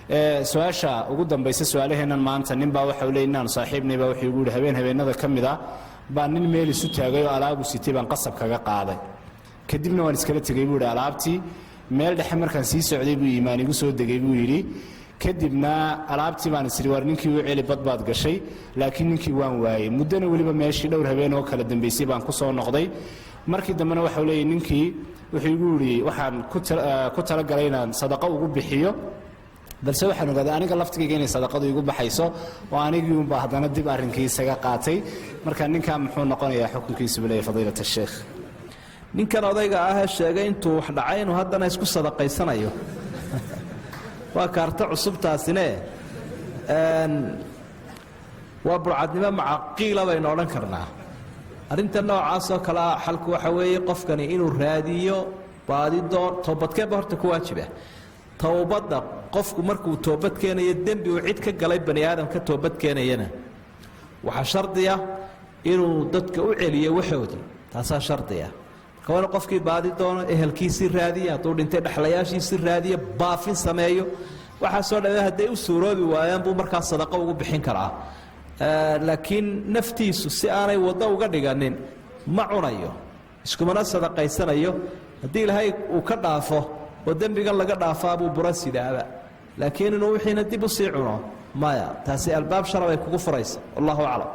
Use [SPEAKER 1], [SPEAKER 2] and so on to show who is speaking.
[SPEAKER 1] su-aasha ugu dambaysa su-aalaheennan maanta nin baa waxa uu leeyahay inaan saaxiibnay baa wuxuu igu yidhi habeenada ka mid ah baa nin meel isu taagay oo alaabu sitay baan qasab kaga qaaday kadibna waan iskala tegey buu yidhi alaabtii meel dhexe markaan sii socday buu iimaan igu soo degay buu yidhi kadibna alaabtii baan isiri war ninkii u celi bad baad gashay laakiin ninkii waan waayey muddana weliba meeshii dhowr habeen oo kala dambaysay baan ku soo noqday markii dambena waxa uu leeyahay ninkii wuxuu igu yidhi waxaan ku talagalay inaan sadaqo ugu bixiyo balse waxaan ogaaday aniga laftigayga inay sadaqadu igu baxayso oo anigii unbaa haddana dib arrinkii isaga qaatay marka ninkan muxuu noqonayaa xukunkiisu buu leeyahay fadiilat asheekh
[SPEAKER 2] ninkan odayga ah ee sheegay intuu wax dhacay inuu haddana isku sadaqaysanayo waa kaarta cusubtaasine waa burcadnimo macaqiila baynu odhan karnaa arrinta noocaasoo kale ah xalku waxa weeye qofkani inuu raadiyo baadidoon toobadkeenba horta ku waajiba towbadda qofku markuu toobad keenayo dembi uu cid ka galay bani aadamka toobad keenayana waxaa shardiya inuu dadka u celiyo waxoodii taasaa shardiya marka waa inu qofkii baadi doono ehelkiisii raadiya hadduu dhintay dhexlayaashiisii raadiya baafin sameeyo waxaasoo dhawe hadday u suuroobi waayaan buu markaa sadaqo ugu bixin karaa laakiin naftiisu si aanay waddo uga dhiganin ma cunayo iskumana sadaqaysanayo haddii ilaahay uu ka dhaafo oo dembigan laga dhaafaa buu bura sidaaba laakiin inuu wixiina dib u sii cuno maya taasi albaab sharab ay kugu furaysa wallahu aclam